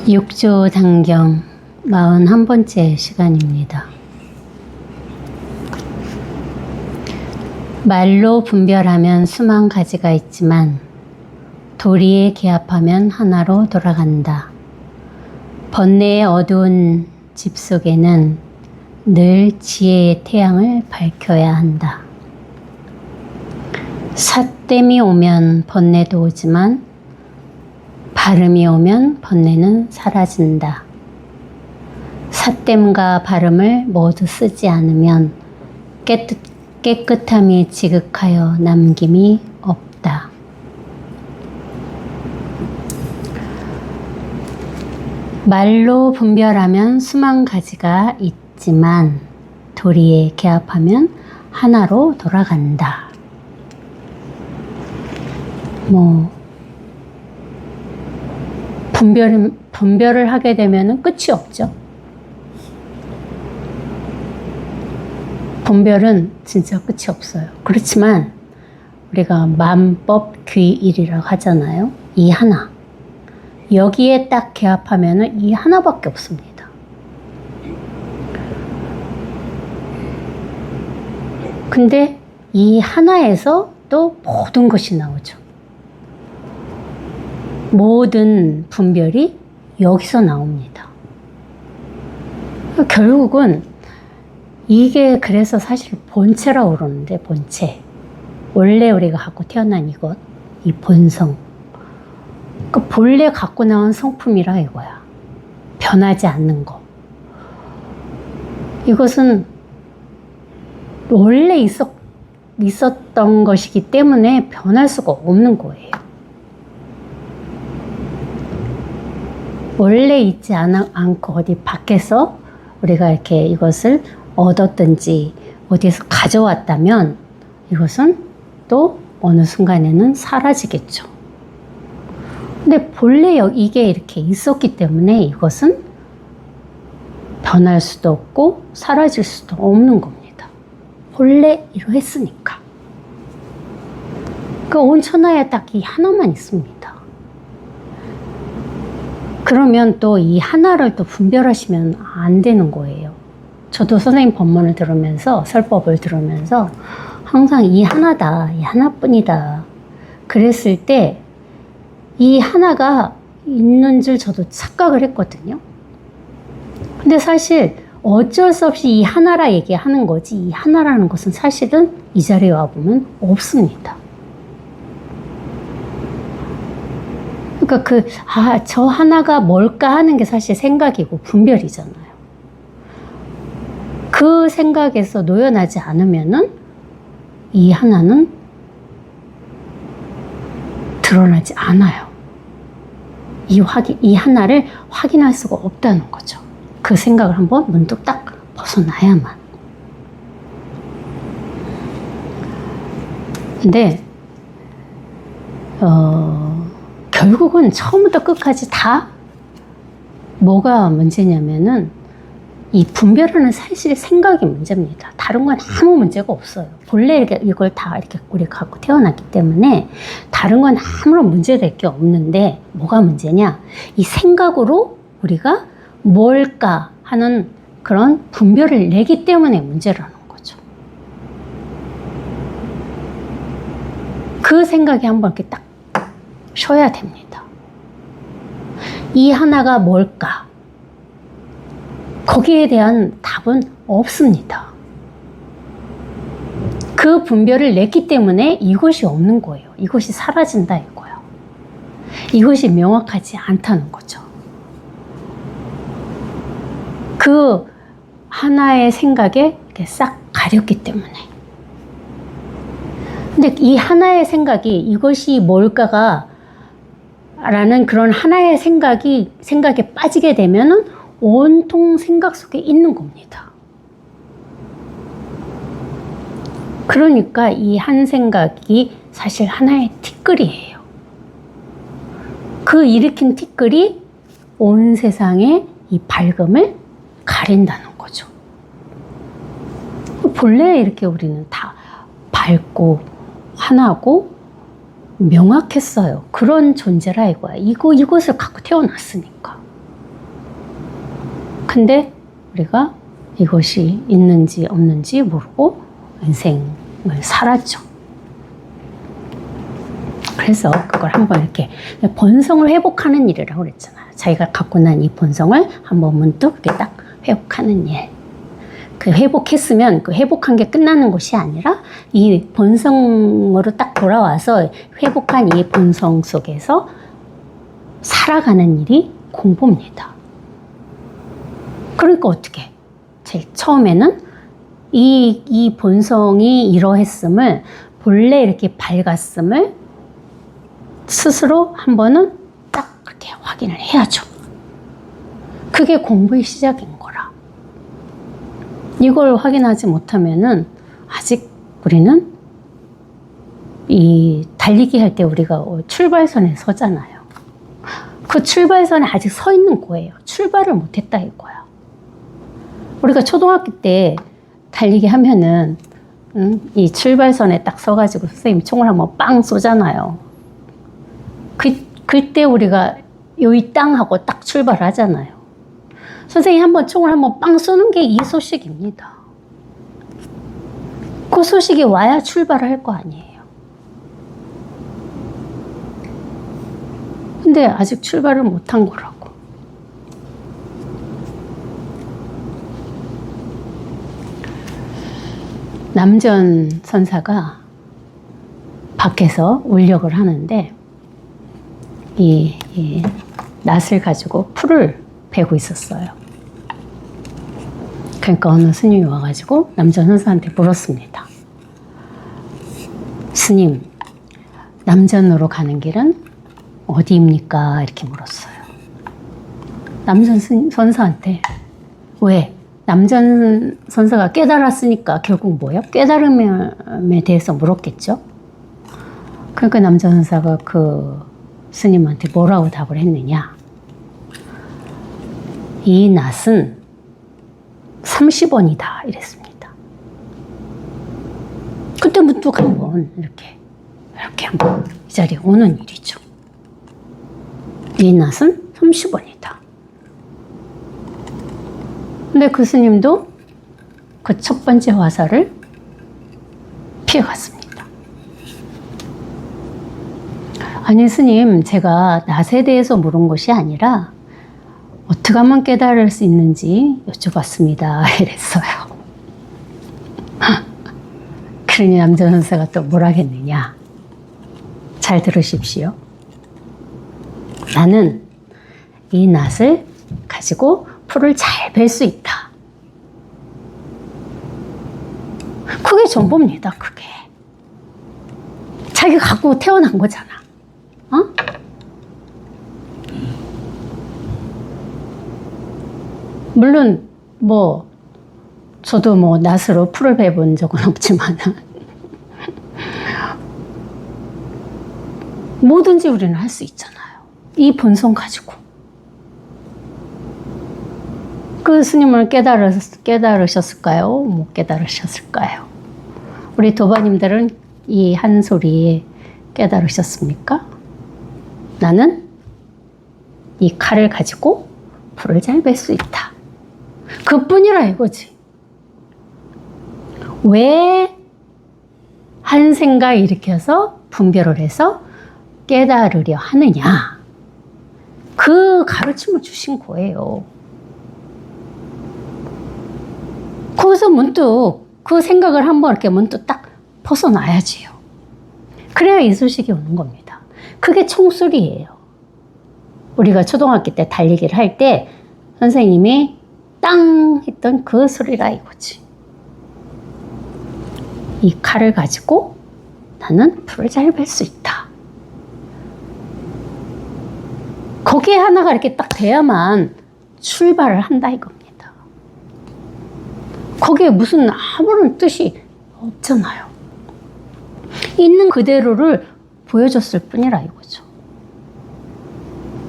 육조 단경 41번째 시간입니다. 말로 분별하면 수만 가지가 있지만 도리에 기합하면 하나로 돌아간다. 번뇌의 어두운 집 속에는 늘 지혜의 태양을 밝혀야 한다. 삿됨이 오면 번뇌도 오지만 발음이 오면 번뇌는 사라진다. 삿됨과 발음을 모두 쓰지 않으면 깨끗함이 지극하여 남김이 없다. 말로 분별하면 수만 가지가 있지만 도리에 기합하면 하나로 돌아간다. 분별을 하게 되면 끝이 없죠. 분별은 진짜 끝이 없어요. 그렇지만 우리가 만법귀일이라고 하잖아요. 이 하나. 여기에 딱 기합하면 이 하나밖에 없습니다. 근데 이 하나에서 또 모든 것이 나오죠. 모든 분별이 여기서 나옵니다. 결국은 이게 그래서 사실 본체라고 그러는데, 본체. 원래 우리가 갖고 태어난 이것, 이 본성. 그 본래 갖고 나온 성품이라 이거야. 변하지 않는 거. 이것은 원래 있었던 것이기 때문에 변할 수가 없는 거예요. 원래 있지 않고 어디 밖에서 우리가 이렇게 이것을 얻었든지 어디에서 가져왔다면 이것은 또 어느 순간에는 사라지겠죠. 근데 본래 이게 이렇게 있었기 때문에 이것은 변할 수도 없고 사라질 수도 없는 겁니다. 본래 이러했으니까. 그 온 천하에 딱 이 하나만 있습니다. 그러면 또 이 하나를 또 분별하시면 안 되는 거예요. 저도 선생님 법문을 들으면서, 설법을 들으면서 항상 이 하나다, 이 하나뿐이다. 그랬을 때 이 하나가 있는 줄 저도 착각을 했거든요. 근데 사실 어쩔 수 없이 이 하나라 얘기하는 거지, 이 하나라는 것은 사실은 이 자리에 와보면 없습니다. 그러니까 저 하나가 뭘까 하는 게 사실 생각이고 분별이잖아요. 그 생각에서 노연하지 않으면은 이 하나는 드러나지 않아요. 이 하나를 확인할 수가 없다는 거죠. 그 생각을 한번 문득 딱 벗어나야만. 근데, 결국은 처음부터 끝까지 다 뭐가 문제냐면은 이 분별하는 사실 생각이 문제입니다. 다른 건 아무 문제가 없어요. 본래 이걸 다 이렇게 우리 갖고 태어났기 때문에 다른 건 아무런 문제될 게 없는데 뭐가 문제냐? 이 생각으로 우리가 뭘까 하는 그런 분별을 내기 때문에 문제라는 거죠. 그 생각이 한번 이렇게 딱 쉬어야 됩니다. 이 하나가 뭘까? 거기에 대한 답은 없습니다. 그 분별을 냈기 때문에 이것이 없는 거예요. 이것이 사라진다 이거예요. 이것이 명확하지 않다는 거죠. 그 하나의 생각에 이렇게 싹 가렸기 때문에. 근데 이 하나의 생각이 이것이 뭘까가 라는 그런 하나의 생각에 빠지게 되면은 온통 생각 속에 있는 겁니다. 그러니까 이 한 생각이 사실 하나의 티끌이에요. 그 일으킨 티끌이 온 세상의 이 밝음을 가린다는 거죠. 본래 이렇게 우리는 다 밝고 하나고 명확했어요. 그런 존재라 이거야. 이것을 갖고 태어났으니까. 근데 우리가 이것이 있는지 없는지 모르고 인생을 살았죠. 그래서 그걸 한번 이렇게 본성을 회복하는 일이라고 그랬잖아요. 자기가 갖고 난 이 본성을 한번 문득 이렇게 딱 회복하는 일. 그 회복했으면 그 회복한 게 끝나는 것이 아니라 이 본성으로 딱 돌아와서 회복한 이 본성 속에서 살아가는 일이 공부입니다. 그러니까 어떻게? 제일 처음에는 이 본성이 이러했음을, 본래 이렇게 밝았음을 스스로 한 번은 딱 그렇게 확인을 해야죠. 그게 공부의 시작인 거라. 이걸 확인하지 못하면은 아직 우리는 이 달리기 할 때 우리가 출발선에 서잖아요. 그 출발선에 아직 서 있는 거예요. 출발을 못했다 이거야. 우리가 초등학교 때 달리기 하면은 이 출발선에 딱 서가지고 선생님이 총을 한번 빵 쏘잖아요. 그때 우리가 여기 땅 하고 딱 출발하잖아요. 선생님이 한번 총을 한번 빵 쏘는 게 이 소식입니다. 그 소식이 와야 출발을 할 거 아니에요. 근데 아직 출발을 못한 거라고. 남전 선사가 밖에서 울력을 하는데 이 낫을 가지고 풀을 베고 있었어요. 그러니까 어느 스님이 와가지고 남전 선사한테 물었습니다. 스님, 남전으로 가는 길은 어디입니까? 이렇게 물었어요. 남전 선사한테 왜? 남전 선사가 깨달았으니까 결국 뭐예요? 깨달음에 대해서 물었겠죠? 그러니까 남전 선사가 그 스님한테 뭐라고 답을 했느냐? 이 낫은 30원이다 이랬습니다. 그때 문득 한번 이렇게 한번 이 자리에 오는 일이죠. 이 낫은 30원이다. 근데 그 스님도 그 첫 번째 화살을 피해갔습니다. 아니 스님, 제가 낫에 대해서 물은 것이 아니라 어떻게 하면 깨달을 수 있는지 여쭤봤습니다. 이랬어요. 그러니 남전 선사가 또 뭘 하겠느냐. 잘 들으십시오. 나는 이 낫을 가지고 풀을 잘 벨 수 있다. 그게 전부입니다. 그게. 자기가 갖고 태어난 거잖아. 어? 물론 저도 낫으로 풀을 베본 적은 없지만 뭐든지 우리는 할 수 있잖아요. 이 본성 가지고. 그 스님을 깨달으셨을까요? 못 깨달으셨을까요? 우리 도바님들은 이 한 소리에 깨달으셨습니까? 나는 이 칼을 가지고 풀을 잘 벨 수 있다. 그뿐이라 이거지. 왜 한 생각 일으켜서 분별을 해서 깨달으려 하느냐. 그 가르침을 주신 거예요. 거기서 문득 그 생각을 한번 이렇게 문득 딱 벗어나야지요. 그래야 이 소식이 오는 겁니다. 그게 총소리예요. 우리가 초등학교 때 달리기를 할 때 선생님이 땅 했던 그 소리라 이거지. 이 칼을 가지고 나는 풀을 잘 벨 수 있다. 거기에 하나가 이렇게 딱 돼야만 출발을 한다 이겁니다. 거기에 무슨 아무런 뜻이 없잖아요. 있는 그대로를 보여줬을 뿐이라 이거죠.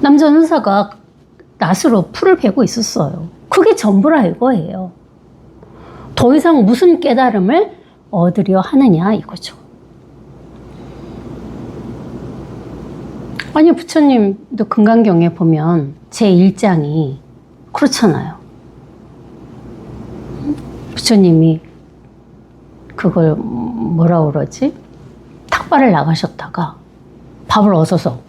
남전 선사가 낫으로 풀을 베고 있었어요. 그게 전부라 이거예요. 더 이상 무슨 깨달음을 얻으려 하느냐 이거죠. 아니 부처님도 금강경에 보면 제1장이 그렇잖아요. 부처님이 그걸 뭐라 그러지? 탁발을 나가셨다가 밥을 얻어서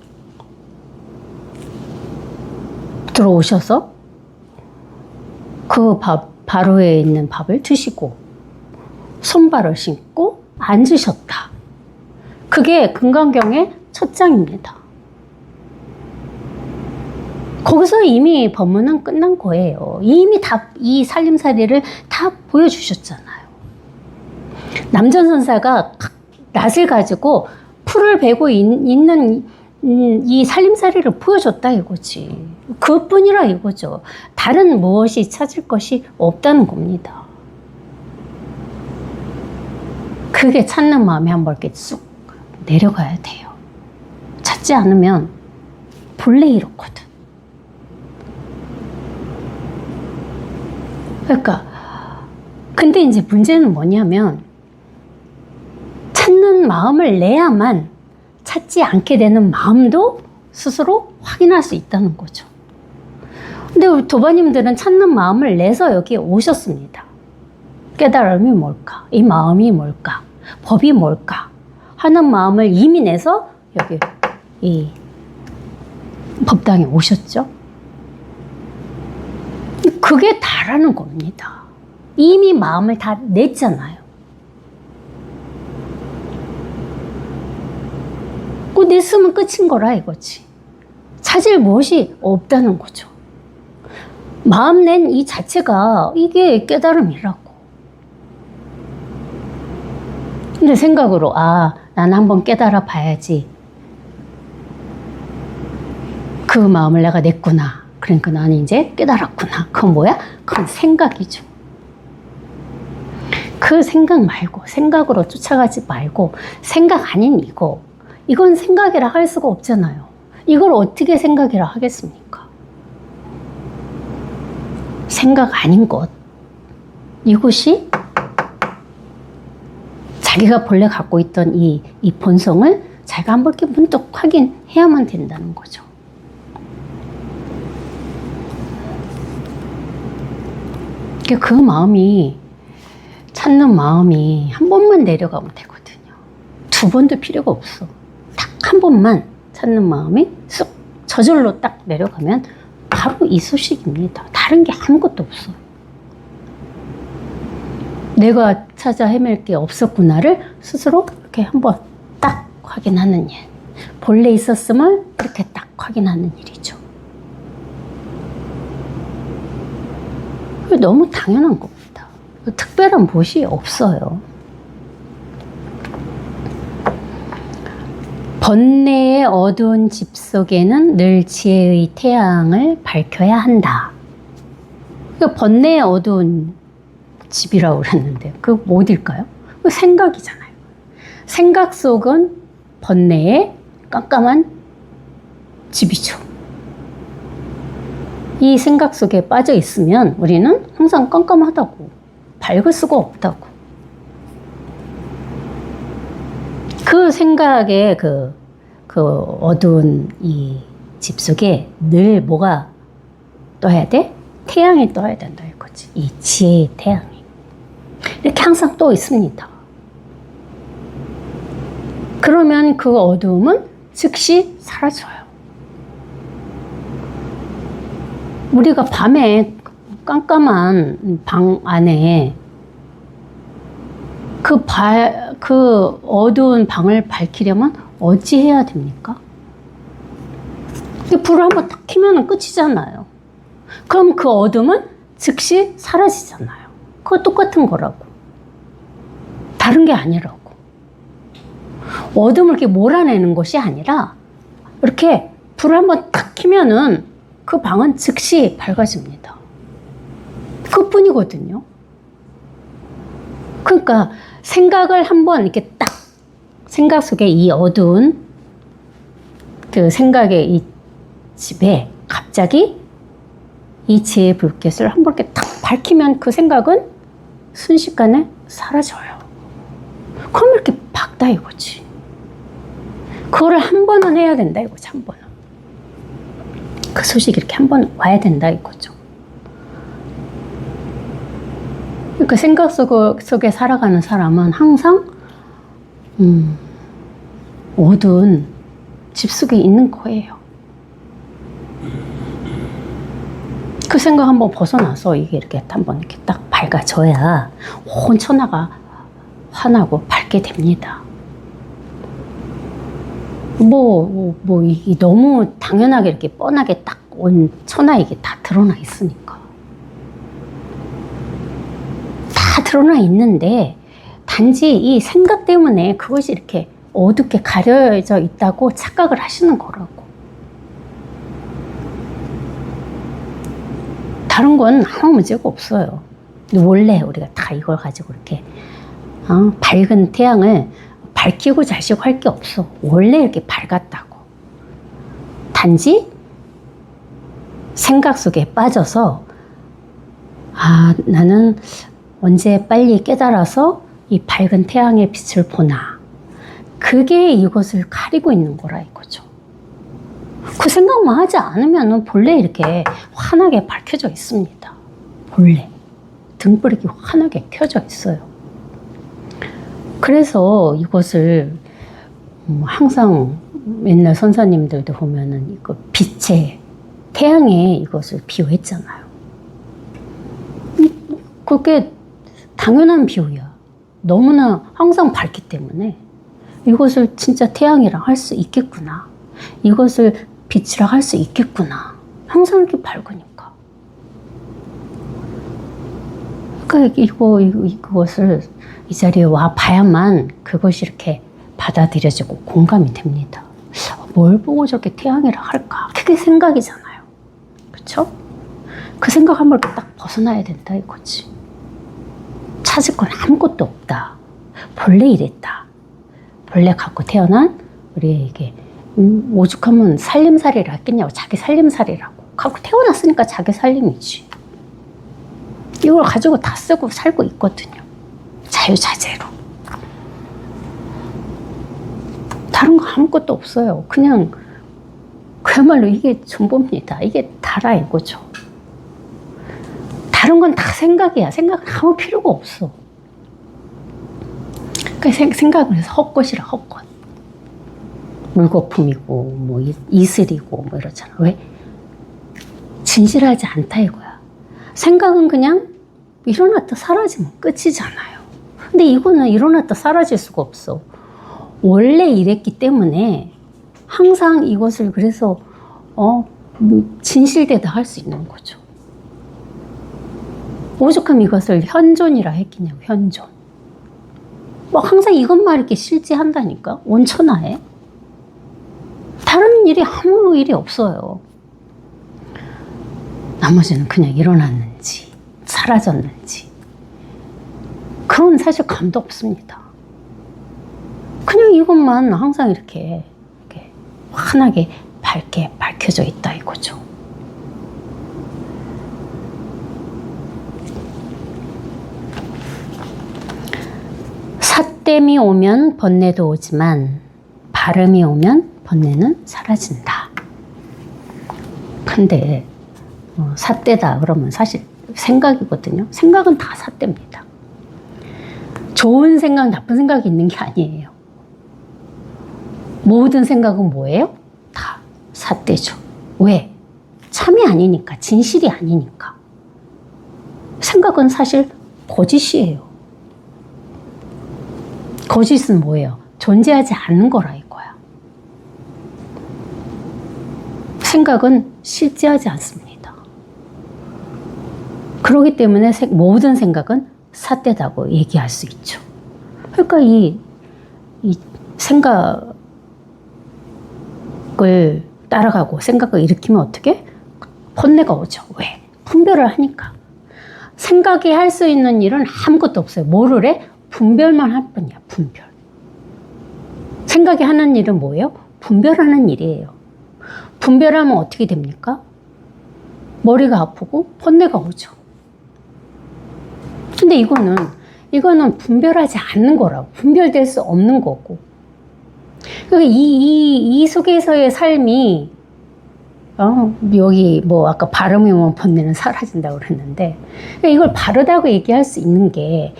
들어오셔서 그 바로에 있는 밥을 드시고 손발을 신고 앉으셨다. 그게 금강경의 첫 장입니다. 거기서 이미 법문은 끝난 거예요. 이미 다 이 살림살이를 다 보여주셨잖아요. 남전선사가 낫을 가지고 풀을 베고 있는 이 살림살이를 보여줬다 이거지. 그뿐이라 이거죠. 다른 무엇이 찾을 것이 없다는 겁니다. 그게 찾는 마음이 한번 이렇게 쑥 내려가야 돼요. 찾지 않으면 본래 이렇거든. 그러니까 근데 이제 문제는 뭐냐면 찾는 마음을 내야만 찾지 않게 되는 마음도 스스로 확인할 수 있다는 거죠. 근데 우리 도바님들은 찾는 마음을 내서 여기 오셨습니다. 깨달음이 뭘까? 이 마음이 뭘까? 법이 뭘까? 하는 마음을 이미 내서 여기 이 법당에 오셨죠. 그게 다라는 겁니다. 이미 마음을 다 냈잖아요. 그 냈으면 끝인 거라 이거지. 찾을 무엇이 없다는 거죠. 마음 낸 이 자체가 이게 깨달음이라고. 근데 생각으로 난 한번 깨달아 봐야지. 그 마음을 내가 냈구나. 그러니까 나는 이제 깨달았구나. 그건 뭐야? 그건 생각이죠. 그 생각 말고, 생각으로 쫓아가지 말고, 생각 아닌 이건 생각이라 할 수가 없잖아요. 이걸 어떻게 생각이라 하겠습니까? 생각 아닌 것. 이것이 자기가 본래 갖고 있던 이 본성을 자기가 한번 이렇게 문득 확인해야만 된다는 거죠. 그 마음이, 찾는 마음이 한 번만 내려가면 되거든요. 두 번도 필요가 없어. 딱 한 번만 찾는 마음이 쑥 저절로 딱 내려가면 바로 이 소식입니다. 다른 게 아무것도 없어요. 내가 찾아 헤맬 게 없었구나를 스스로 이렇게 한번 딱 확인하는 일. 본래 있었음을 이렇게 딱 확인하는 일이죠. 너무 당연한 겁니다. 특별한 무엇이 없어요. 번뇌의 어두운 집 속에는 늘 지혜의 태양을 밝혀야 한다. 번뇌의 어두운 집이라고 그랬는데 그 어딜까요? 생각이잖아요. 생각 속은 번뇌의 깜깜한 집이죠. 이 생각 속에 빠져 있으면 우리는 항상 깜깜하다고, 밝을 수가 없다고. 그 생각의 그 어두운 이 집 속에 늘 뭐가 떠야 돼? 태양이 떠야 된다 이거지. 이 지혜의 태양이. 이렇게 항상 떠 있습니다. 그러면 그 어두움은 즉시 사라져요. 우리가 밤에 깜깜한 방 안에 그 어두운 방을 밝히려면 어찌 해야 됩니까? 불을 한번 딱 켜면 끝이잖아요. 그럼 그 어둠은 즉시 사라지잖아요. 그거 똑같은 거라고. 다른 게 아니라고. 어둠을 이렇게 몰아내는 것이 아니라 이렇게 불을 한번 딱 켜면은 그 방은 즉시 밝아집니다. 그뿐이거든요. 그러니까 생각을 한번 이렇게 딱 생각 속에 이 어두운 그 생각의 이 집에 갑자기 이 지혜의 불빛을 한번 이렇게 딱 밝히면 그 생각은 순식간에 사라져요. 그럼 이렇게 밝다 이거지. 그거를 한 번은 해야 된다 이거지. 한 번은. 그 소식이 이렇게 한 번 와야 된다 이거죠. 그 생각 속에 살아가는 사람은 항상 어두운 집 속에 있는 거예요. 그 생각 한번 벗어나서 이게 이렇게 한번 이렇게 딱 밝아져야 온 천하가 환하고 밝게 됩니다. 이 너무 당연하게 이렇게 뻔하게 딱 온 천하에 이게 다 드러나 있으니까. 다 드러나 있는데, 단지 이 생각 때문에 그것이 이렇게 어둡게 가려져 있다고 착각을 하시는 거라고. 다른 건 아무 문제가 없어요. 근데 원래 우리가 다 이걸 가지고 이렇게 밝은 태양을 밝히고 자시고 할 게 없어. 원래 이렇게 밝았다고. 단지 생각 속에 빠져서 나는 언제 빨리 깨달아서 이 밝은 태양의 빛을 보나. 그게 이것을 가리고 있는 거라 이거죠. 그 생각만 하지 않으면 본래 이렇게 환하게 밝혀져 있습니다. 본래. 등불이 환하게 켜져 있어요. 그래서 이것을 항상 옛날 선사님들도 보면은 이거 빛에 태양에 이것을 비유했잖아요. 그게 당연한 비유야. 너무나 항상 밝기 때문에 이것을 진짜 태양이랑 할 수 있겠구나. 이것을 빛이라 할 수 있겠구나. 항상 이렇게 밝으니까. 그러니까 이것을 이 자리에 와 봐야만 그것이 이렇게 받아들여지고 공감이 됩니다. 뭘 보고 저렇게 태양이라 할까? 그게 생각이잖아요. 그렇죠? 그 생각 한번 딱 벗어나야 된다 이거지. 찾을 건 아무것도 없다. 본래 이랬다. 본래 갖고 태어난 우리에게 오죽하면 살림살이를 했겠냐고. 자기 살림살이라고. 갖고 태어났으니까 자기 살림이지. 이걸 가지고 다 쓰고 살고 있거든요. 자유자재로. 다른 거 아무것도 없어요. 그냥 그야말로 이게 전부입니다. 이게 다라 이거죠. 다른 건 다 생각이야. 생각은 아무 필요가 없어. 그러니까 생각을 해서 헛것이라 헛것. 물거품이고 이슬이고 이러잖아. 왜? 진실하지 않다 이거야. 생각은 그냥 일어났다 사라지면 끝이잖아요. 근데 이거는 일어났다 사라질 수가 없어. 원래 이랬기 때문에 항상 이것을 그래서 진실되다 할 수 있는 거죠. 오죽하면 이것을 현존이라 했겠냐고. 현존. 항상 이것만 이렇게 실제한다니까. 온천하에. 다른 일이 아무 일이 없어요. 나머지는 그냥 일어났는지 사라졌는지 그런 사실 감도 없습니다. 그냥 이것만 항상 이렇게 환하게 밝게 밝혀져 있다 이거죠. 삿됨이 오면 번뇌도 오지만 바름이 오면 번뇌는 사라진다. 근데 삿대다 그러면 사실 생각이거든요. 생각은 다 삿대입니다. 좋은 생각, 나쁜 생각이 있는 게 아니에요. 모든 생각은 뭐예요? 다 삿대죠. 왜? 참이 아니니까, 진실이 아니니까. 생각은 사실 거짓이에요. 거짓은 뭐예요? 존재하지 않는 거라 이거야. 생각은 실제하지 않습니다. 그렇기 때문에 모든 생각은 삿대다고 얘기할 수 있죠. 그러니까 이 생각을 따라가고 생각을 일으키면 어떻게? 번뇌가 오죠. 왜? 분별을 하니까. 생각이 할 수 있는 일은 아무것도 없어요. 뭐를 해? 분별만 할 뿐이야. 분별. 생각이 하는 일은 뭐예요? 분별하는 일이에요. 분별하면 어떻게 됩니까? 머리가 아프고 번뇌가 오죠. 근데 이거는 분별하지 않는 거라고. 분별될 수 없는 거고. 그러니까 이 속에서의 삶이 여기 뭐 아까 바르면 번뇌는 사라진다고 그랬는데 이걸 바르다고 얘기할 수 있는 게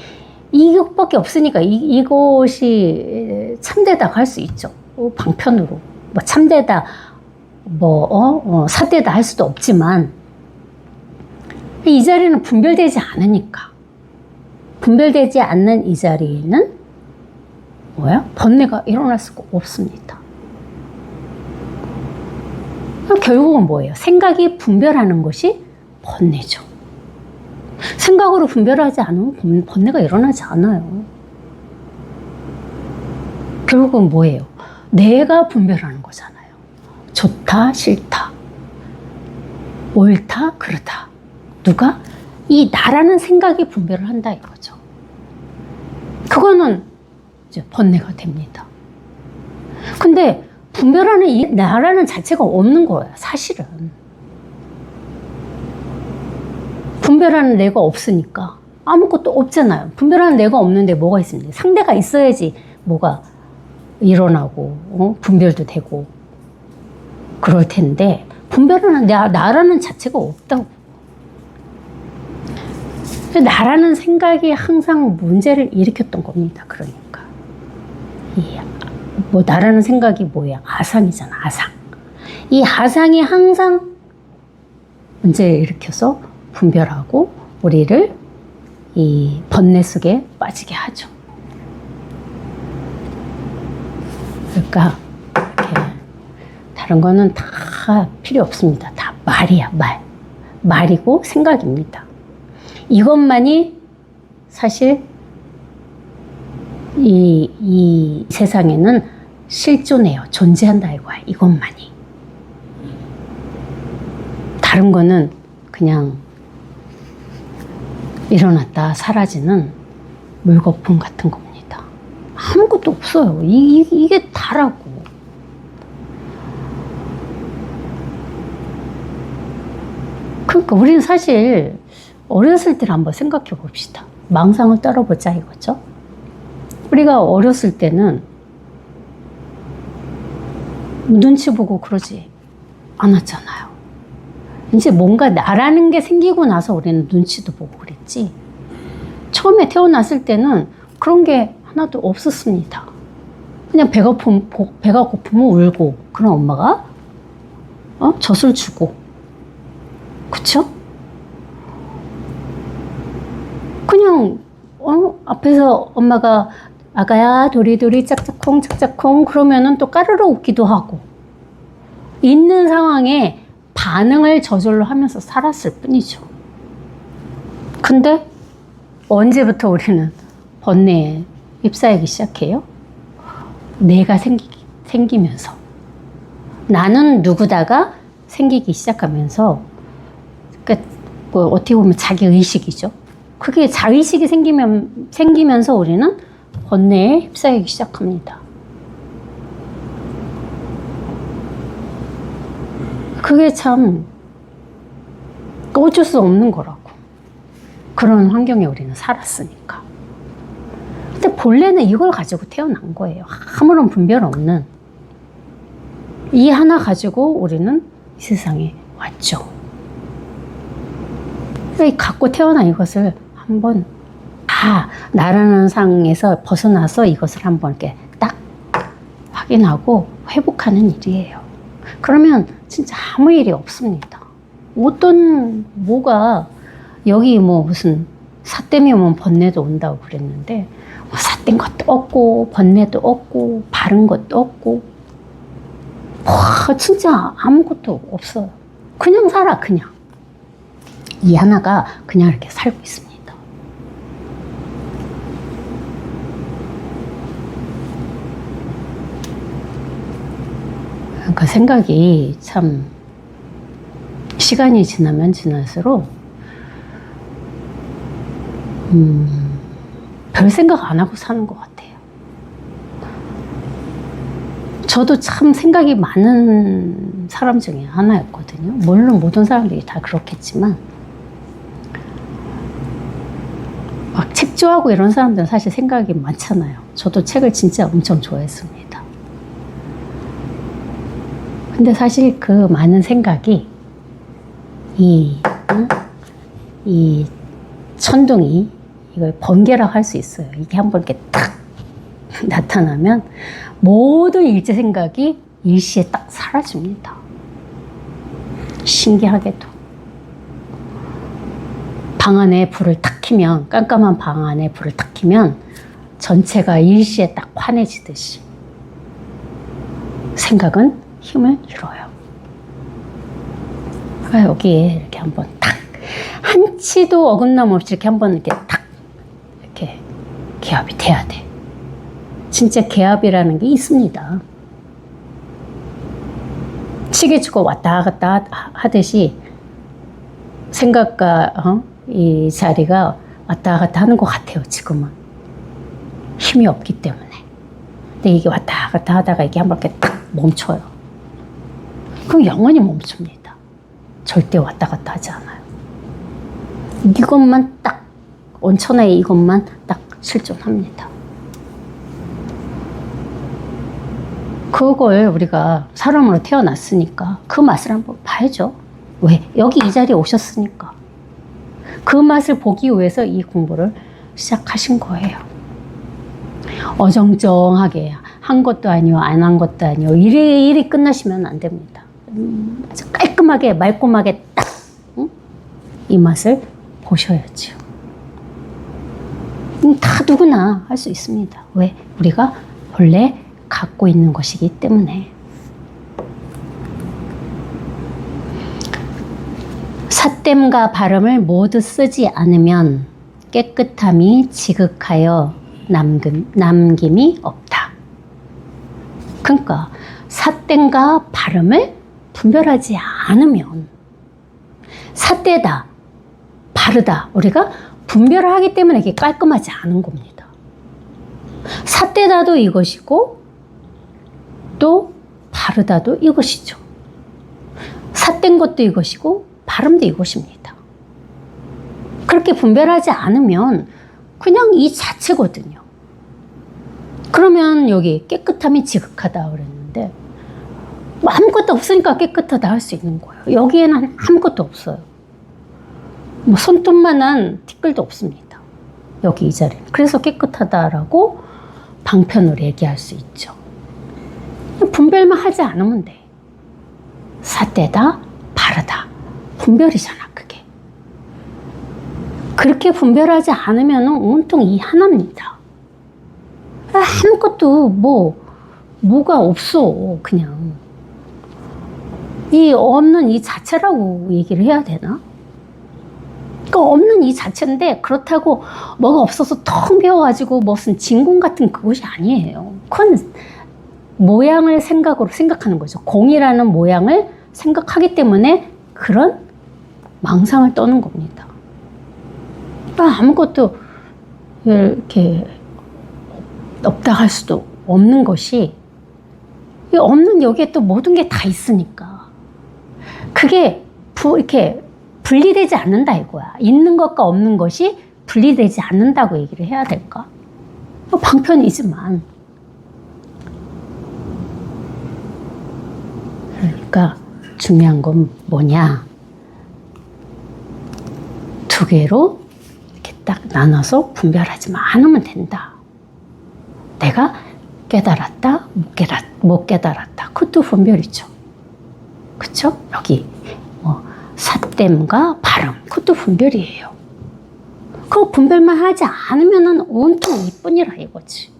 이것밖에 없으니까 이것이 참되다고 할 수 있죠. 방편으로 뭐 참되다 사되다 할 수도 없지만 이 자리는 분별되지 않으니까 분별되지 않는 이 자리는 뭐야? 번뇌가 일어날 수가 없습니다. 결국은 뭐예요? 생각이 분별하는 것이 번뇌죠. 생각으로 분별하지 않으면 번뇌가 일어나지 않아요. 결국은 뭐예요? 내가 분별하는 거잖아요. 좋다, 싫다, 옳다, 그르다. 누가? 이 나라는 생각이 분별을 한다 이거죠. 그거는 이제 번뇌가 됩니다. 근데 분별하는 이 나라는 자체가 없는 거야, 사실은. 분별하는 내가 없으니까 아무것도 없잖아요. 분별하는 내가 없는데 뭐가 있습니까? 상대가 있어야지 뭐가 일어나고 분별도 되고 그럴 텐데 분별하는 나라는 자체가 없다고. 나라는 생각이 항상 문제를 일으켰던 겁니다. 그러니까 뭐 나라는 생각이 뭐야? 아상이잖아. 아상. 이 아상이 항상 문제를 일으켜서 분별하고 우리를 이 번뇌 속에 빠지게 하죠. 그러니까 이렇게 다른 거는 다 필요 없습니다. 다 말이야, 말. 말이고 생각입니다. 이것만이 사실 이 세상에는 실존해요. 존재한다 이거야. 이것만이. 다른 거는 그냥 일어났다 사라지는 물거품 같은 겁니다. 아무것도 없어요. 이게 다라고. 그러니까 우리는 사실 어렸을 때를 한번 생각해 봅시다. 망상을 떨어보자 이거죠. 우리가 어렸을 때는 눈치 보고 그러지 않았잖아요. 이제 뭔가 나라는 게 생기고 나서 우리는 눈치도 보고 그랬지. 처음에 태어났을 때는 그런 게 하나도 없었습니다. 그냥 배가 고프면 울고, 그런 엄마가 젖을 주고, 그쵸? 그냥 앞에서 엄마가 아가야 도리도리 짝짝콩 짝짝콩 그러면은 또 까르르 웃기도 하고 있는 상황에 반응을 저절로 하면서 살았을 뿐이죠. 근데 언제부터 우리는 번뇌에 휩싸이기 시작해요? 내가 생기면서 나는 누구다가 생기기 시작하면서 그러니까 뭐 어떻게 보면 자기의식이죠. 그게 자의식이 생기면서 우리는 번뇌에 휩싸이기 시작합니다. 그게 참 어쩔 수 없는 거라고. 그런 환경에 우리는 살았으니까. 근데 본래는 이걸 가지고 태어난 거예요. 아무런 분별 없는 이 하나 가지고 우리는 이 세상에 왔죠. 갖고 태어난 이것을 한번 다 나라는 상에서 벗어나서 이것을 한번 이렇게 딱 확인하고 회복하는 일이에요. 그러면 진짜 아무 일이 없습니다. 뭐가 여기 뭐 무슨 삿됨이 오면 번뇌도 온다고 그랬는데 삿된 것도 없고 번뇌도 없고 바른 것도 없고 진짜 아무것도 없어요. 그냥 살아. 그냥 이 하나가 그냥 이렇게 살고 있습니다. 그러니까 생각이 참 시간이 지나면 지날수록 별 생각 안 하고 사는 것 같아요. 저도 참 생각이 많은 사람 중에 하나였거든요. 물론 모든 사람들이 다 그렇겠지만 막 책 좋아하고 이런 사람들은 사실 생각이 많잖아요. 저도 책을 진짜 엄청 좋아했습니다. 근데 사실 그 많은 생각이 이 천둥이 이걸 번개라고 할 수 있어요. 이게 한번 이렇게 딱 나타나면 모든 일제 생각이 일시에 딱 사라집니다. 신기하게도. 방 안에 불을 탁 켜면, 깜깜한 방 안에 불을 탁 켜면 전체가 일시에 딱 환해지듯이 생각은 힘을 잃어요. 그러니까 여기에 이렇게 한번 탁, 한치도 어긋남 없이 이렇게 한번 이렇게 탁, 이렇게 개합이 돼야 돼. 진짜 개합이라는 게 있습니다. 시계추가 왔다 갔다 하듯이 생각과 이 자리가 왔다 갔다 하는 것 같아요, 지금은. 힘이 없기 때문에. 근데 이게 왔다 갔다 하다가 이게 한번 이렇게 딱 멈춰요. 그럼 영원히 멈춥니다. 절대 왔다 갔다 하지 않아요. 이것만 딱, 온천의 이것만 딱 실존합니다. 그걸 우리가 사람으로 태어났으니까 그 맛을 한번 봐야죠. 왜? 여기 이 자리에 오셨으니까. 그 맛을 보기 위해서 이 공부를 시작하신 거예요. 어정쩡하게 한 것도 아니요, 안 한 것도 아니요. 일이 끝나시면 안 됩니다. 아주 깔끔하게, 말끔하게 딱, 이 맛을 보셔야죠. 다 누구나 할 수 있습니다. 왜? 우리가 본래 갖고 있는 것이기 때문에. 삿됨과 발음을 모두 쓰지 않으면 깨끗함이 지극하여 남김이 없다. 그러니까 삿됨과 발음을 분별하지 않으면, 삿되다, 바르다, 우리가 분별을 하기 때문에 이게 깔끔하지 않은 겁니다. 삿되다도 이것이고 또 바르다도 이것이죠. 삿된 것도 이것이고 발음도 이것입니다. 그렇게 분별하지 않으면 그냥 이 자체거든요. 그러면 여기 깨끗함이 지극하다 그랬는데 뭐 아무것도 없으니까 깨끗하다 할 수 있는 거예요. 여기에는 아무것도 없어요. 뭐 손톱만한 티끌도 없습니다. 여기 이 자리는. 그래서 깨끗하다라고 방편으로 얘기할 수 있죠. 분별만 하지 않으면 돼. 삿되다, 바르다. 분별이잖아, 그게. 그렇게 분별하지 않으면 온통 이 하나입니다. 아무것도 뭐가 없어, 그냥. 이 없는 이 자체라고 얘기를 해야 되나? 그러니까 없는 이 자체인데 그렇다고 뭐가 없어서 텅 비어가지고 무슨 진공 같은 그것이 아니에요. 그건 모양을 생각하는 거죠. 공이라는 모양을 생각하기 때문에 그런 망상을 떠는 겁니다. 아무것도 이렇게 없다 할 수도 없는 것이, 없는 여기에 또 모든 게 다 있으니까 그게 이렇게 분리되지 않는다 이거야. 있는 것과 없는 것이 분리되지 않는다고 얘기를 해야 될까? 방편이지만. 그러니까 중요한 건 뭐냐? 두 개로 이렇게 딱 나눠서 분별하지만 않으면 된다. 내가 깨달았다, 못 깨달았다. 그것도 분별이죠. 그쵸? 여기 삿됨과 발음, 그것도 분별이에요. 그 분별만 하지 않으면 온통 이뿐이라 이거지.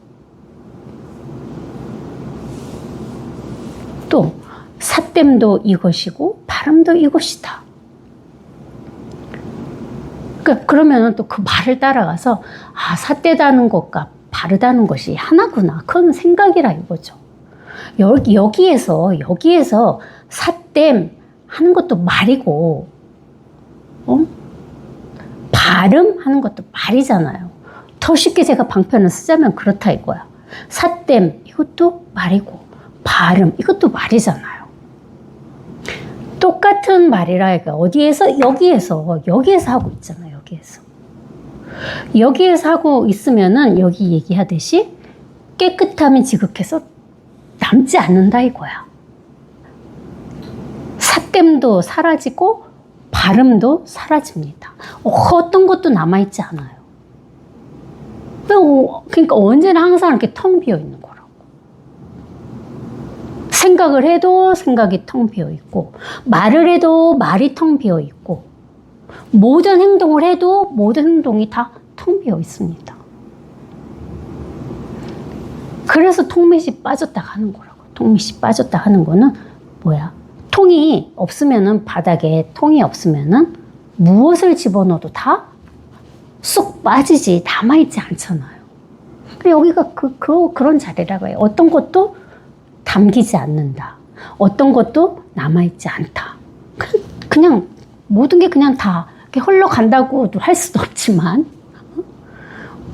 또 삿됨도 이것이고 발음도 이것이다. 그러면 또 그 말을 따라가서 삿되다는 것과 바르다는 것이 하나구나. 그건 생각이라 이거죠. 여기에서 삿됨 하는 것도 말이고, 발음 하는 것도 말이잖아요. 더 쉽게 제가 방편을 쓰자면 그렇다 이거야. 삿됨 이것도 말이고, 발음 이것도 말이잖아요. 똑같은 말이라 이거 어디에서 여기에서 하고 있잖아요. 여기에서 하고 있으면은 여기 얘기하듯이 깨끗함이 지극해서 남지 않는다 이거야. 촉감도 사라지고 발음도 사라집니다. 어떤 것도 남아있지 않아요. 그러니까 언제나 항상 이렇게 텅 비어 있는 거라고. 생각을 해도 생각이 텅 비어 있고, 말을 해도 말이 텅 비어 있고, 모든 행동을 해도 모든 행동이 다 텅 비어 있습니다. 그래서 통밋이 빠졌다 하는 거라고. 통밋이 빠졌다 하는 거는 뭐야? 통이 없으면은, 바닥에 통이 없으면은 무엇을 집어넣어도 다 쑥 빠지지 남아있지 않잖아요. 여기가 그런 자리라고 해요. 어떤 것도 담기지 않는다. 어떤 것도 남아있지 않다. 그냥 모든 게 그냥 다 이렇게 흘러간다고도 할 수도 없지만,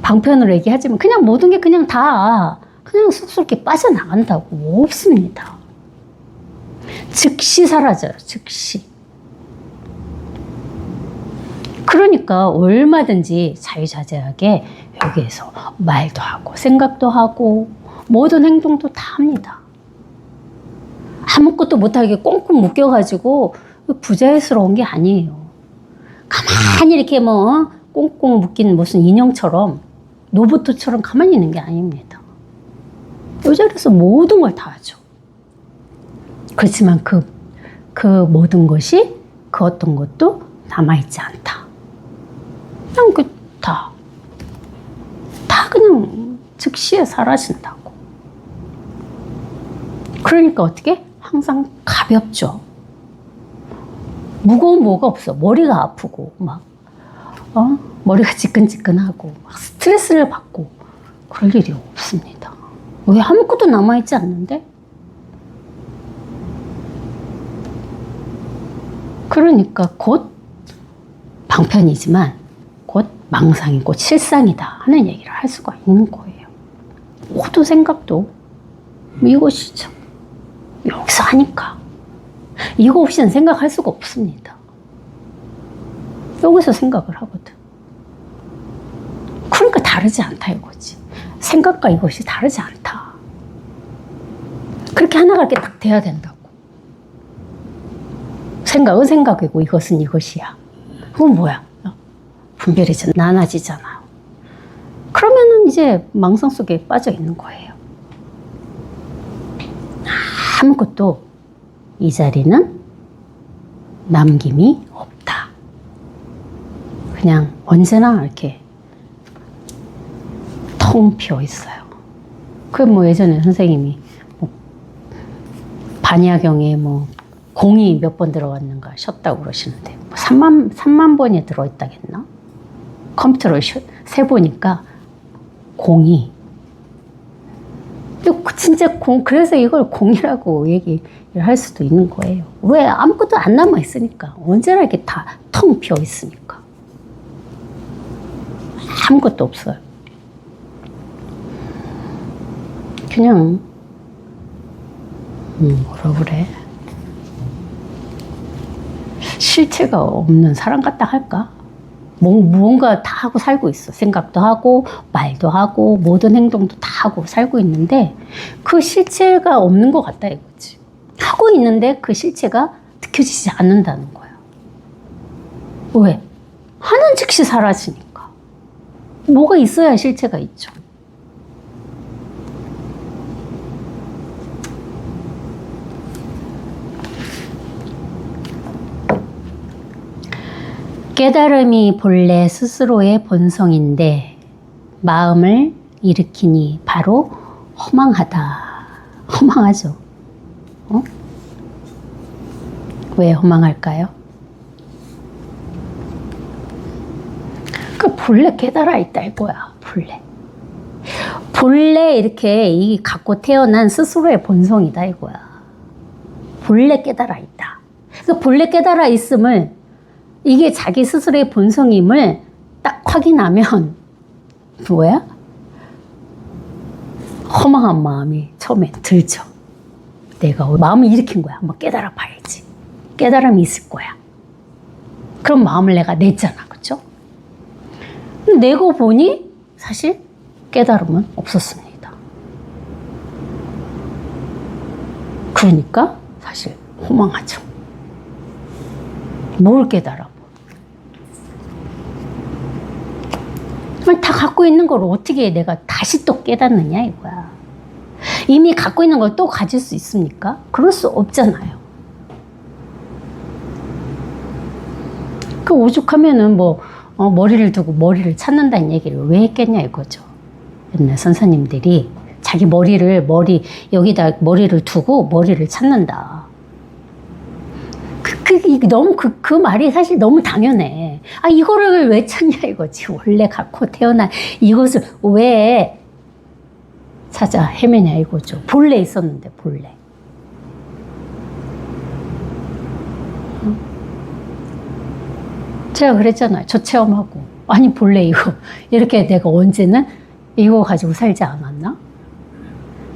방편으로 얘기하지만 그냥 모든 게 그냥 다 그냥 쑥쑥 이렇게 빠져나간다고. 없습니다. 즉시 사라져요. 즉시. 그러니까 얼마든지 자유자재하게 여기에서 말도 하고 생각도 하고 모든 행동도 다 합니다. 아무것도 못하게 꽁꽁 묶여가지고 부자연스러운 게 아니에요. 가만히 이렇게 뭐 꽁꽁 묶인 무슨 인형처럼, 로봇처럼 가만히 있는 게 아닙니다. 이 자리에서 모든 걸 다 하죠. 그렇지만 그 모든 것이, 그 어떤 것도 남아있지 않다. 그냥 다 그냥 즉시에 사라진다고. 그러니까 어떻게? 항상 가볍죠. 무거운 뭐가 없어. 머리가 아프고, 머리가 지끈지끈하고, 막 스트레스를 받고, 그럴 일이 없습니다. 왜? 아무것도 남아있지 않는데? 그러니까 곧 방편이지만 곧 망상이고 실상이다 하는 얘기를 할 수가 있는 거예요. 모든 생각도 이것이죠. 여기서 하니까. 이거 없이는 생각할 수가 없습니다. 여기서 생각을 하거든. 그러니까 다르지 않다 이거지. 생각과 이것이 다르지 않다. 그렇게 하나가 이렇게 딱 돼야 된다고. 생각은 생각이고 이것은 이것이야. 그건 뭐야? 분별이 나눠지잖아요. 그러면은 이제 망상 속에 빠져 있는 거예요. 아무것도 이 자리는 남김이 없다. 그냥 언제나 이렇게 텅 비어 있어요. 그 뭐 예전에 선생님이 뭐 반야경에 뭐 공이 몇 번 들어갔는가 쉬었다고 그러시는데, 뭐 3만 번이 들어있다겠나? 컴퓨터를 세보니까 공이, 진짜 그래서 이걸 공이라고 얘기를 할 수도 있는 거예요. 왜? 아무것도 안 남아있으니까. 언제나 이렇게 다 텅 비어 있으니까. 아무것도 없어요. 그냥, 뭐라 그래? 실체가 없는 사람 같다 할까? 무언가 다 하고 살고 있어. 생각도 하고, 말도 하고, 모든 행동도 다 하고 살고 있는데, 그 실체가 없는 것 같다 이거지. 하고 있는데 그 실체가 느껴지지 않는다는 거야. 왜? 하는 즉시 사라지니까. 뭐가 있어야 실체가 있죠. 깨달음이 본래 스스로의 본성인데 마음을 일으키니 바로 허망하다. 허망하죠. 왜 허망할까요? 그 본래 깨달아 있다 이거야. 본래 이렇게 이 갖고 태어난 스스로의 본성이다 이거야. 본래 깨달아 있다. 그 본래 깨달아 있음을, 이게 자기 스스로의 본성임을 딱 확인하면 뭐야? 허망한 마음이 처음에 들죠. 내가 마음을 일으킨 거야. 한번 깨달아 봐야지. 깨달음이 있을 거야. 그럼 마음을 내가 냈잖아. 그쵸? 내고 보니 사실 깨달음은 없었습니다. 그러니까 사실 허망하죠. 뭘 깨달아? 다 갖고 있는 걸 어떻게 내가 다시 또 깨닫느냐 이거야. 이미 갖고 있는 걸 또 가질 수 있습니까? 그럴 수 없잖아요. 그 오죽하면은 뭐 머리를 두고 머리를 찾는다는 얘기를 왜 했겠냐 이거죠. 옛날 선사님들이 자기 여기다 머리를 두고 머리를 찾는다. 너무 그 말이 사실 너무 당연해. 이거를 왜 찾냐 이거지. 원래 갖고 태어난 이것을 왜 찾아 헤매냐 이거죠. 본래 있었는데, 본래. 제가 그랬잖아요. 저 체험하고. 본래 이거. 이렇게 내가 언제는 이거 가지고 살지 않았나?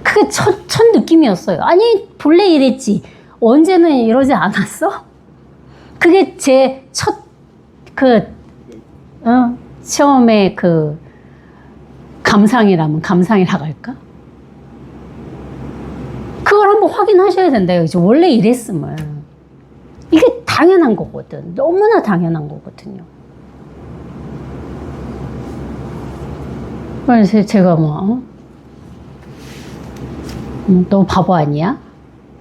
그게 첫 느낌이었어요. 본래 이랬지. 언제는 이러지 않았어? 그게 제 첫, 처음에 감상이라고 할까? 그걸 한번 확인하셔야 된다. 원래 이랬음을. 이게 당연한 거거든. 너무나 당연한 거거든요. 그래서 제가 너 바보 아니야?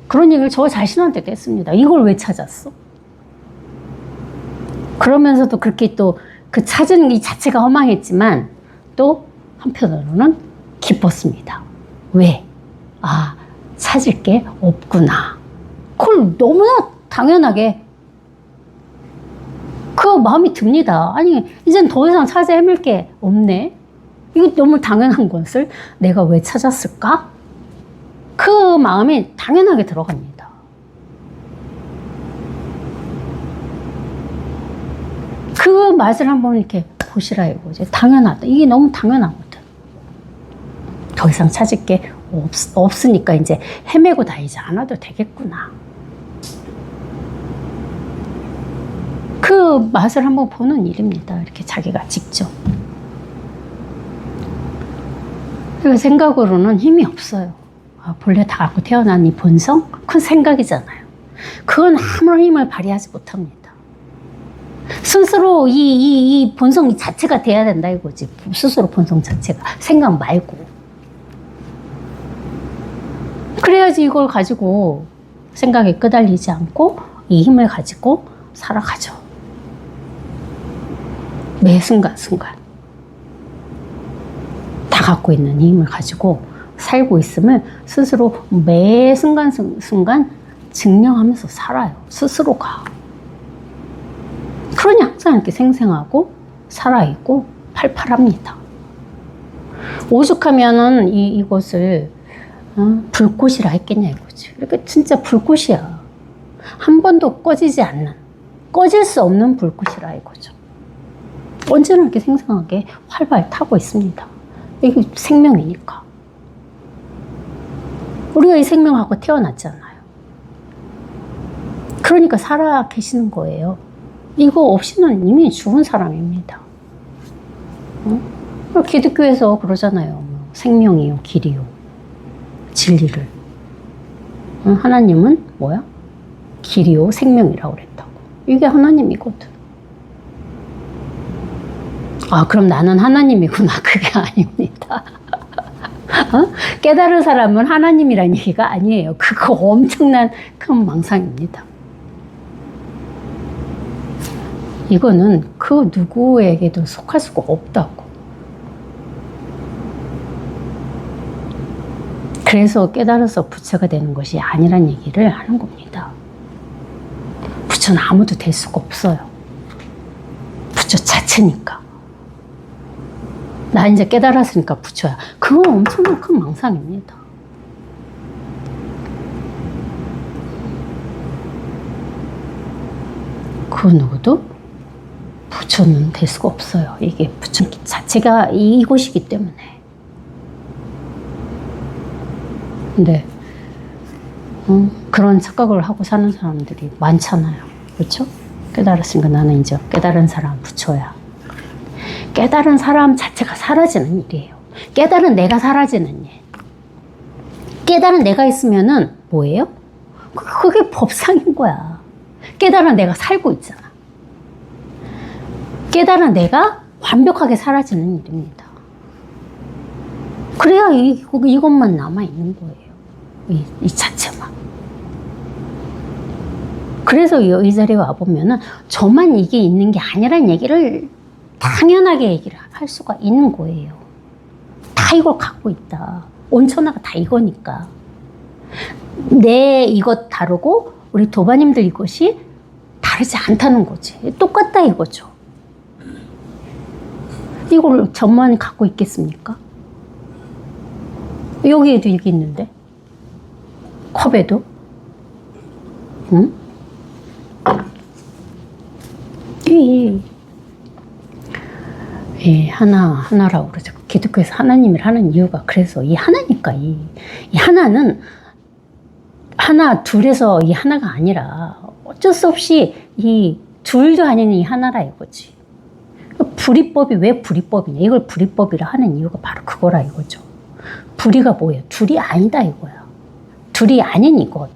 그런 얘기를 저 자신한테도 했습니다. 이걸 왜 찾았어? 그러면서도 그렇게 또 그 찾은 이 자체가 허망했지만 또 한편으로는 기뻤습니다. 왜? 찾을 게 없구나. 그걸 너무나 당연하게 그 마음이 듭니다. 이젠 더 이상 찾아 헤맬 게 없네. 이거 너무 당연한 것을 내가 왜 찾았을까? 그 마음이 당연하게 들어갑니다. 그 맛을 한번 이렇게 보시라 이거지. 당연하다. 이게 너무 당연하거든. 더 이상 찾을 게 없으니까 이제 헤매고 다니지 않아도 되겠구나. 그 맛을 한번 보는 일입니다. 이렇게 자기가 직접. 그 생각으로는 힘이 없어요. 본래 다 갖고 태어난 이 본성? 그건 생각이잖아요. 그건 아무런 힘을 발휘하지 못합니다. 스스로 이 본성 자체가 돼야 된다 이거지. 스스로 본성 자체가. 생각 말고. 그래야지 이걸 가지고 생각에 끄달리지 않고 이 힘을 가지고 살아가죠. 매 순간순간. 다 갖고 있는 힘을 가지고 살고 있음을 스스로 매 순간순간 증명하면서 살아요. 스스로가. 그러니 항상 이렇게 생생하고 살아있고 팔팔합니다. 오죽하면은 이것을 불꽃이라 했겠냐 이거지. 이렇게 진짜 불꽃이야. 한 번도 꺼지지 않는, 꺼질 수 없는 불꽃이라 이거죠. 언제나 이렇게 생생하게 활발 타고 있습니다. 이게 생명이니까. 우리가 이 생명하고 태어났잖아요. 그러니까 살아 계시는 거예요. 이거 없이는 이미 죽은 사람입니다. 기독교에서 그러잖아요. 생명이요, 길이요, 진리를. 하나님은 뭐야? 길이요, 생명이라고 그랬다고. 이게 하나님이거든. 그럼 나는 하나님이구나. 그게 아닙니다. 깨달은 사람은 하나님이란 얘기가 아니에요. 그거 엄청난 큰 망상입니다. 이거는 그 누구에게도 속할 수가 없다고. 그래서 깨달아서 부처가 되는 것이 아니란 얘기를 하는 겁니다. 부처는 아무도 될 수가 없어요. 부처 자체니까. 나 이제 깨달았으니까 부처야. 그건 엄청난 큰 망상입니다. 그 누구도 부처는 될 수가 없어요. 이게 부처 자체가 이곳이기 때문에. 근데 그런 착각을 하고 사는 사람들이 많잖아요. 그렇죠? 깨달았으니까 나는 이제 깨달은 사람 부처야. 깨달은 사람 자체가 사라지는 일이에요. 깨달은 내가 사라지는 일. 깨달은 내가 있으면은 뭐예요? 그게 법상인 거야. 깨달은 내가 살고 있잖아. 깨달은 내가 완벽하게 사라지는 일입니다. 그래야 이것만 남아있는 거예요. 이 자체만. 그래서 이 자리에 와보면은 저만 이게 있는 게 아니라는 얘기를 당연하게 얘기를 할 수가 있는 거예요. 다 이걸 갖고 있다. 온천하가 다 이거니까. 내 이것 다르고 우리 도바님들 이것이 다르지 않다는 거지. 똑같다 이거죠. 이걸 저만 갖고 있겠습니까? 여기에도 이게 있는데 컵에도 응? 하나라고 그러죠. 기독교에서 하나님을 하는 이유가 그래서 이 하나니까 이 하나는 하나 둘에서 이 하나가 아니라 어쩔 수 없이 이 둘도 아닌 이 하나라 이거지. 불이법이 왜 불이법이냐? 이걸 불이법이라 하는 이유가 바로 그거라 이거죠. 불이가 뭐예요? 둘이 아니다 이거야. 둘이 아닌 이것.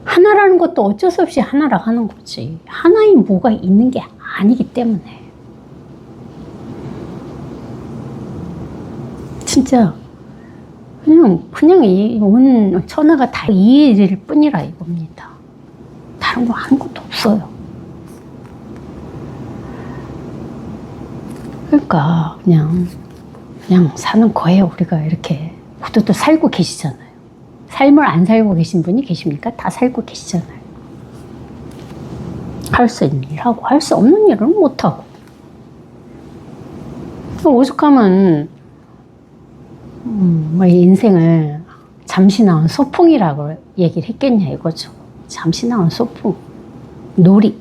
하나라는 것도 어쩔 수 없이 하나라 하는 거지. 하나의 뭐가 있는 게 아니기 때문에. 진짜 그냥 이 온 천하가 다 이 일일 뿐이라 이겁니다. 다른 거 아무것도 없어요. 그러니까 그냥 사는 거예요. 우리가 이렇게 모두도 살고 계시잖아요. 삶을 안 살고 계신 분이 계십니까? 다 살고 계시잖아요. 할 수 있는 일 하고 할 수 없는 일은 못 하고. 오죽하면 인생을 잠시 나온 소풍이라고 얘기를 했겠냐 이거죠. 잠시 나온 소풍, 놀이.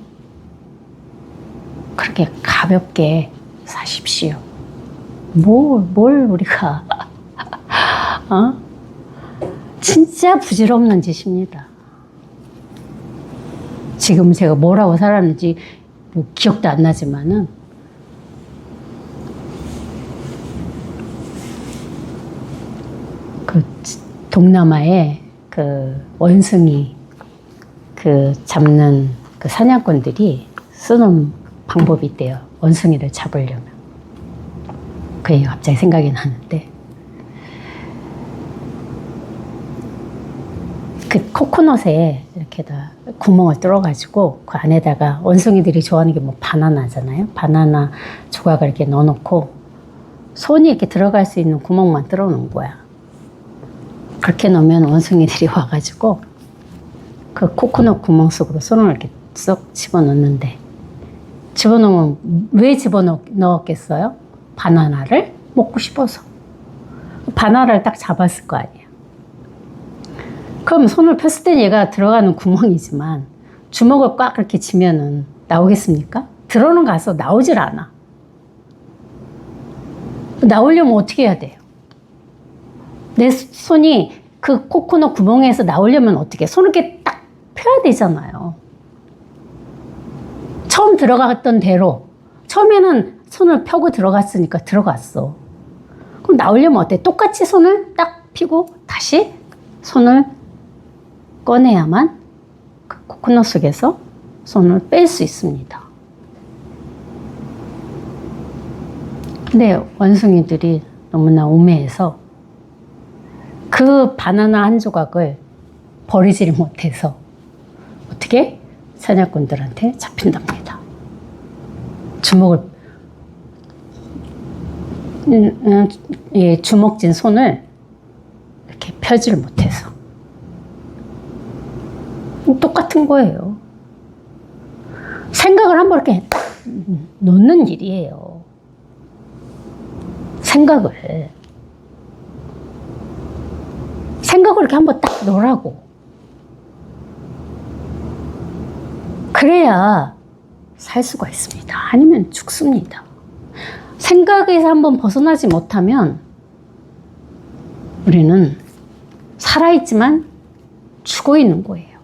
그렇게 가볍게 사십시오. 뭘 우리가 진짜 부질없는 짓입니다. 지금 제가 뭐라고 살았는지 뭐 기억도 안 나지만은 그 동남아에 그 원숭이 그 잡는 그 사냥꾼들이 쓰는 방법이 있대요. 원숭이를 잡으려면. 그게 갑자기 생각이 나는데 그 코코넛에 이렇게 다 구멍을 뚫어가지고 그 안에다가 원숭이들이 좋아하는 게 뭐 바나나잖아요. 바나나 조각을 이렇게 넣어놓고 손이 이렇게 들어갈 수 있는 구멍만 뚫어 놓은 거야. 그렇게 넣으면 원숭이들이 와가지고 그 코코넛 구멍 속으로 손을 이렇게 쏙 집어넣는데 집어넣으면 왜 집어넣었겠어요? 바나나를 먹고 싶어서. 바나나를 딱 잡았을 거 아니에요. 그럼 손을 폈을 땐 얘가 들어가는 구멍이지만 주먹을 꽉 그렇게 쥐면은 나오겠습니까? 들어는 가서 나오질 않아. 나오려면 어떻게 해야 돼요? 내 손이 그 코코넛 구멍에서 나오려면 어떻게? 손을 이렇게 딱 펴야 되잖아요. 처음 들어갔던 대로. 처음에는 손을 펴고 들어갔으니까 들어갔어. 그럼 나오려면 어때? 똑같이 손을 딱 펴고 다시 손을 꺼내야만 그 코코넛 속에서 손을 뺄 수 있습니다. 근데 원숭이들이 너무나 우매해서 그 바나나 한 조각을 버리지를 못해서 어떻게? 사냥꾼들한테 잡힌답니다. 주먹진 손을 이렇게 펴지를 못해서. 똑같은 거예요. 생각을 한번 이렇게 놓는 일이에요. 생각을 이렇게 한번 딱 놓으라고. 그래야 살 수가 있습니다. 아니면 죽습니다. 생각에서 한번 벗어나지 못하면 우리는 살아있지만 죽어 있는 거예요.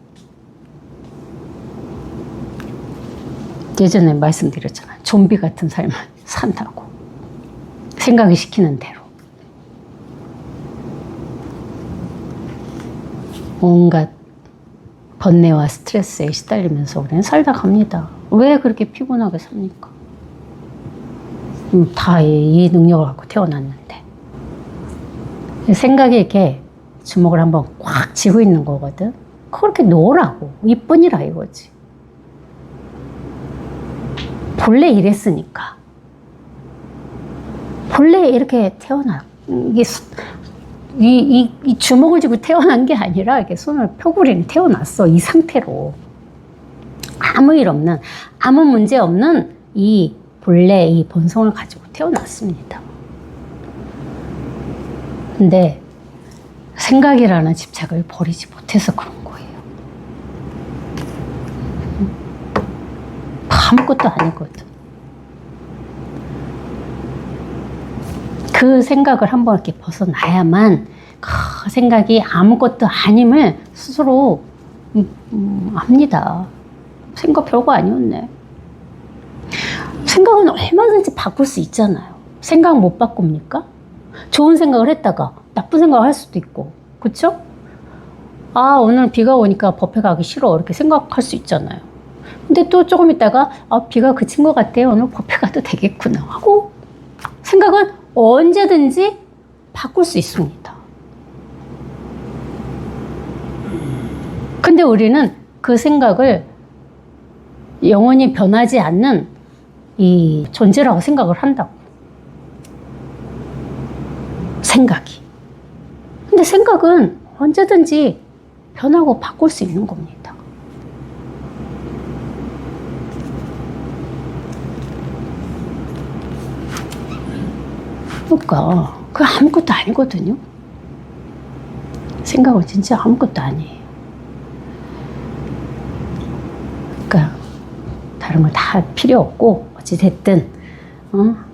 예전에 말씀드렸잖아요. 좀비 같은 삶을 산다고. 생각이 시키는 대로. 온갖 번뇌와 스트레스에 시달리면서 우리는 살다 갑니다. 왜 그렇게 피곤하게 삽니까? 다 이 능력을 갖고 태어났는데. 생각이 이렇게 주먹을 한번 꽉 쥐고 있는 거거든. 그렇게 놓으라고. 이뿐이라 이거지. 본래 이랬으니까. 본래 이렇게 태어나. 이게 이 주먹을 쥐고 태어난 게 아니라 이렇게 손을 펴구리는 태어났어. 이 상태로. 아무 일 없는, 아무 문제 없는 이 본래 이 본성을 가지고 태어났습니다. 근데 생각이라는 집착을 버리지 못해서 그런 거예요. 아무것도 아니거든. 그 생각을 한번 이렇게 벗어나야만 그 생각이 아무것도 아님을 스스로 압니다. 생각 별거 아니었네. 생각은 얼마든지 바꿀 수 있잖아요. 생각 못 바꿉니까? 좋은 생각을 했다가 나쁜 생각을 할 수도 있고, 그쵸? 아, 오늘 비가 오니까 법회 가기 싫어. 이렇게 생각할 수 있잖아요. 근데 또 조금 있다가 아, 비가 그친 것 같아요. 오늘 법회 가도 되겠구나 하고 생각은 언제든지 바꿀 수 있습니다. 근데 우리는 그 생각을 영원히 변하지 않는 이 존재라고 생각을 한다고. 생각이. 근데 생각은 언제든지 변하고 바꿀 수 있는 겁니다. 그러니까 그 아무것도 아니거든요. 생각은 진짜 아무것도 아니에요. 그러니까 다른 거 다 필요 없고 어찌됐든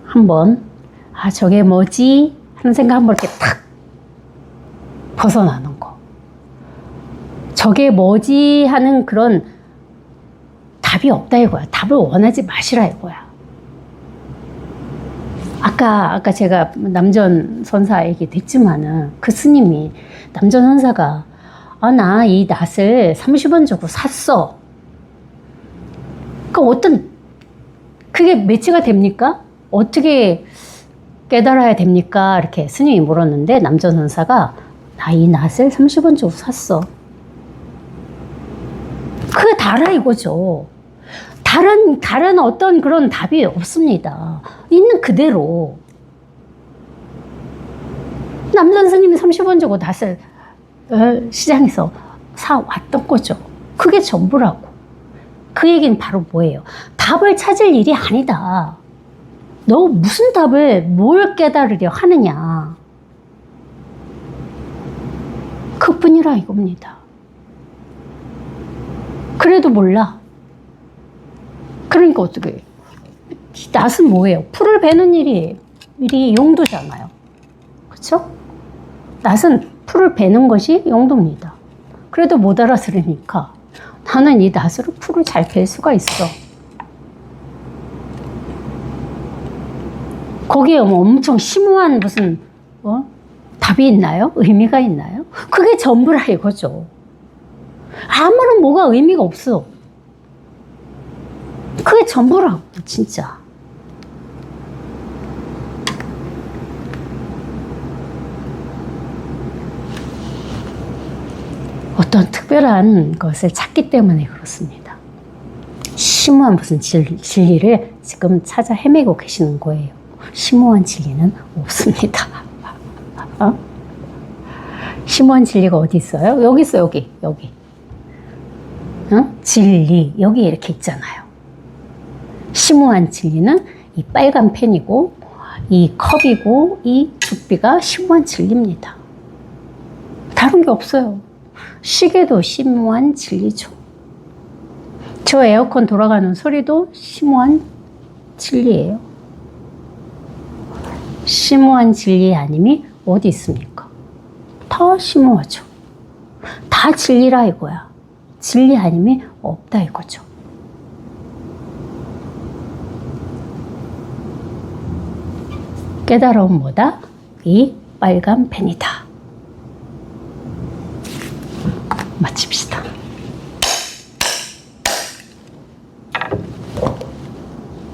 한번 아 저게 뭐지 하는 생각 한번 이렇게 탁 벗어나는 거. 저게 뭐지 하는 그런 답이 없다 이거야. 답을 원하지 마시라 이거야. 아까 제가 남전 선사 얘기했지만은 그 스님이 남전 선사가 아, 나 이 낫을 30원 주고 샀어. 그러니까 어떤 그게 매치가 됩니까? 어떻게 깨달아야 됩니까? 이렇게 스님이 물었는데 남전 선사가 나 이 낫을 30원 주고 샀어. 그게 다라 이거죠. 다른 어떤 그런 답이 없습니다. 있는 그대로. 남전 스님이 30원 주고 낫을 시장에서 사왔던 거죠. 그게 전부라고. 그 얘기는 바로 뭐예요? 답을 찾을 일이 아니다. 너 무슨 답을 뭘 깨달으려 하느냐. 그뿐이라 이겁니다. 그래도 몰라. 그러니까 어떻게 해요? 낫은 뭐예요? 풀을 베는 일이 용도잖아요. 그렇죠? 낫은 풀을 베는 것이 용도입니다. 그래도 못 알아들으니까 나는 이 낫으로 풀을 잘 벨 수가 있어. 거기에 뭐 엄청 심오한 무슨 답이 있나요? 의미가 있나요? 그게 전부라 이거죠. 아무런 뭐가 의미가 없어. 그게 전부라고 진짜. 어떤 특별한 것을 찾기 때문에 그렇습니다. 심오한 무슨 진리를 지금 찾아 헤매고 계시는 거예요. 심오한 진리는 없습니다. 심오한 진리가 어디 있어요? 여기 있어, 여기. 진리, 여기 이렇게 있잖아요. 심오한 진리는 이 빨간 펜이고, 이 컵이고, 이 붓비가 심오한 진리입니다. 다른 게 없어요. 시계도 심오한 진리죠. 저 에어컨 돌아가는 소리도 심오한 진리예요. 심오한 진리 아님이 어디 있습니까? 다 심오하죠. 다 진리라 이거야. 진리 아님이 없다 이거죠. 깨달음은 뭐다? 이 빨간 펜이다. 마칩시다.